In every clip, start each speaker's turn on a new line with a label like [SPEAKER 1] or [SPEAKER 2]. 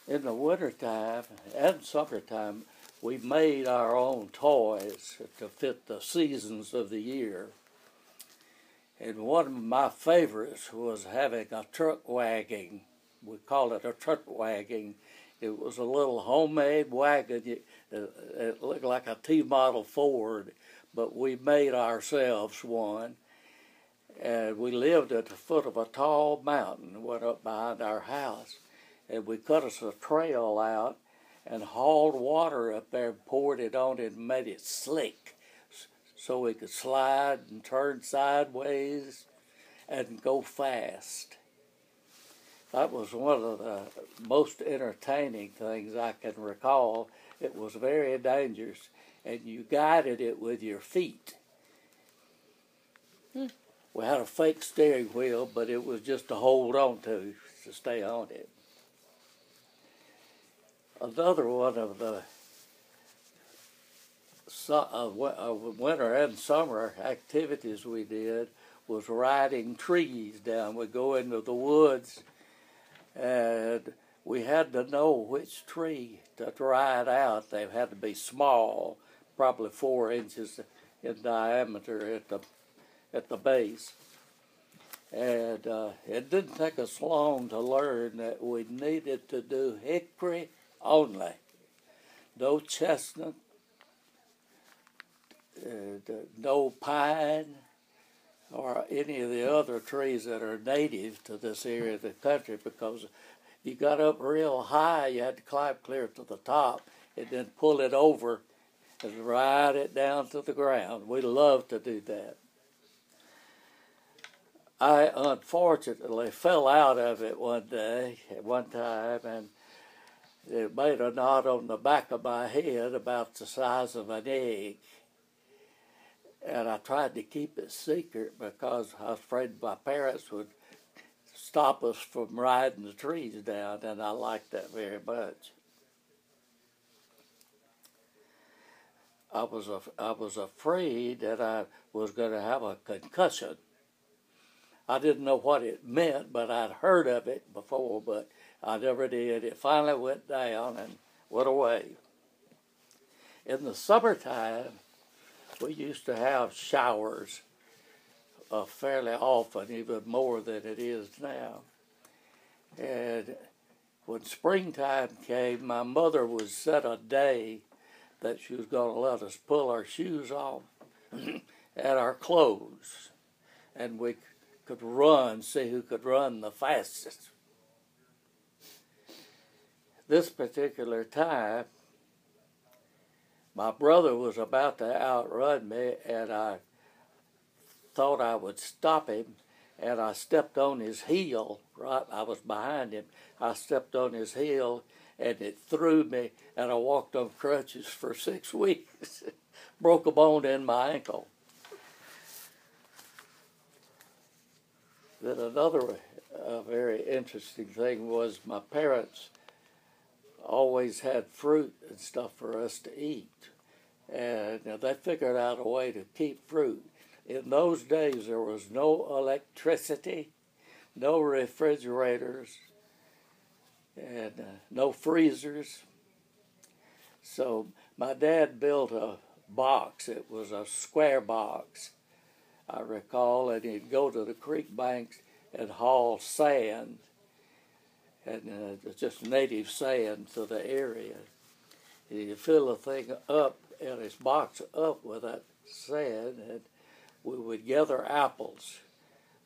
[SPEAKER 1] In the wintertime and summertime, we made our own toys to fit the seasons of the year. And one of my favorites was having a truck wagon. We call it a truck wagon. It was a little homemade wagon. It looked like a T-model Ford, but we made ourselves one. And we lived at the foot of a tall mountain, went up behind our house. And we cut us a trail out and hauled water up there and poured it on it and made it slick so we could slide and turn sideways and go fast. That was one of the most entertaining things I can recall. It was very dangerous, and you guided it with your feet. We had a fake steering wheel, but it was just to hold on to stay on it. Another one of the winter and summer activities we did was riding trees down. We'd go into the woods, and we had to know which tree to ride out. They had to be small, probably 4 inches in diameter at the base. And it didn't take us long to learn that we needed to do hickory only. No chestnut, no pine, or any of the other trees that are native to this area of the country, because you got up real high, you had to climb clear to the top and then pull it over and ride it down to the ground. We loved to do that. I unfortunately fell out of it one time, and it made a knot on the back of my head about the size of an egg. And I tried to keep it secret because I was afraid my parents would stop us from riding the trees down, and I liked that very much. I was afraid that I was going to have a concussion. I didn't know what it meant, but I'd heard of it before, but I never did. It finally went down and went away. In the summertime, we used to have showers fairly often, even more than it is now. And when springtime came, my mother would set a day that she was going to let us pull our shoes off and our clothes, and we could run, see who could run the fastest. This particular time, my brother was about to outrun me, and I thought I would stop him, and I stepped on his heel. Right, I was behind him. I stepped on his heel, and it threw me, and I walked on crutches for 6 weeks. Broke a bone in my ankle. Then another very interesting thing was my parents always had fruit and stuff for us to eat. And they figured out a way to keep fruit. In those days, there was no electricity, no refrigerators, and no freezers. So my dad built a box. It was a square box, I recall, and he'd go to the creek banks and haul sand, and just native sand to the area. He'd fill the thing up, and his box up with that sand, and we would gather apples.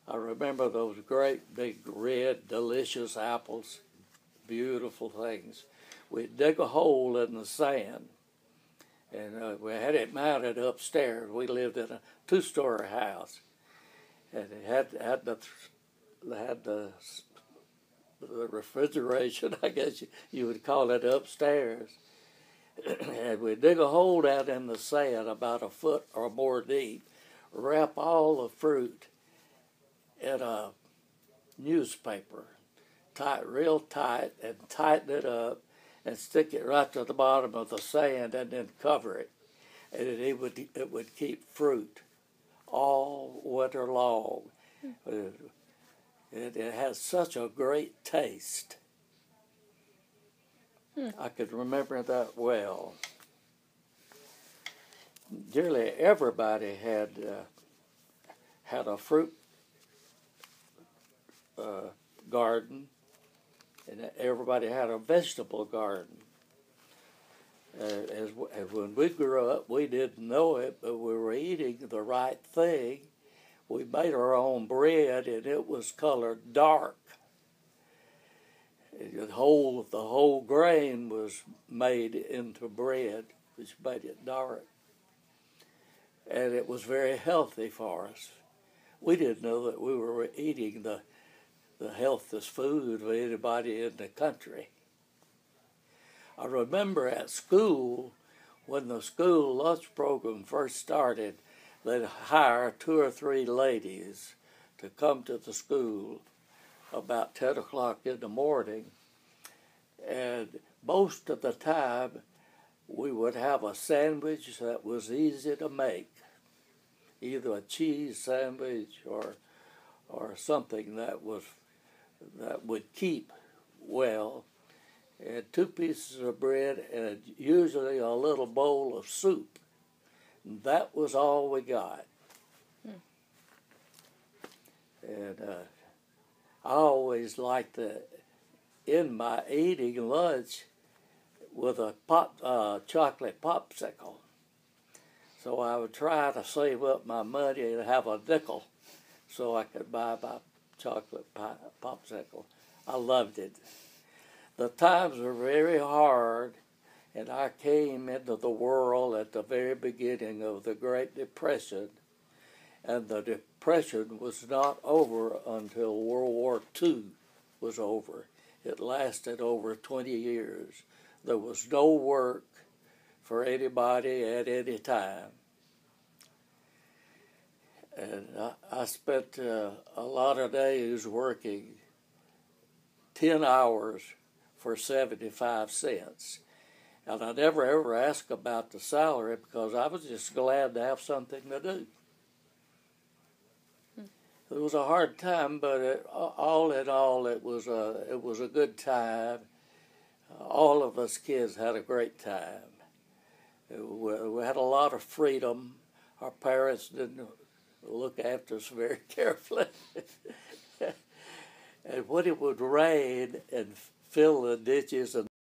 [SPEAKER 1] I remember those great big red delicious apples, beautiful things. We'd dig a hole in the sand, and we had it mounted upstairs. We lived in a 2-story house, and it had the refrigeration, I guess you would call it, upstairs. And we'd dig a hole down in the sand about a foot or more deep, wrap all the fruit in a newspaper, real tight, and tighten it up, and stick it right to the bottom of the sand, and then cover it. And it would keep fruit all winter long. It has such a great taste. I could remember that well. Nearly everybody had a fruit garden, and everybody had a vegetable garden. As when we grew up, we didn't know it, but we were eating the right thing. We made our own bread, and it was colored dark. The whole grain was made into bread, which made it dark. And it was very healthy for us. We didn't know that we were eating the healthiest food of anybody in the country. I remember at school, when the school lunch program first started, they'd hire 2 or 3 ladies to come to the school about 10 o'clock in the morning. And most of the time, we would have a sandwich that was easy to make, either a cheese sandwich or something that would keep well, and 2 pieces of bread and usually a little bowl of soup. And that was all we got. And I always liked to end my eating lunch with a chocolate popsicle. So I would try to save up my money and have a nickel so I could buy my chocolate popsicle. I loved it. The times were very hard, and I came into the world at the very beginning of the Great Depression, and the Depression was not over until World War II was over. It lasted over 20 years. There was no work for anybody at any time. And I spent a lot of days working 10 hours for 75 cents. And I never ever asked about the salary because I was just glad to have something to do. It was a hard time, but all in all, it was a good time. All of us kids had a great time. We had a lot of freedom. Our parents didn't look after us very carefully. And when it would rain and fill the ditches and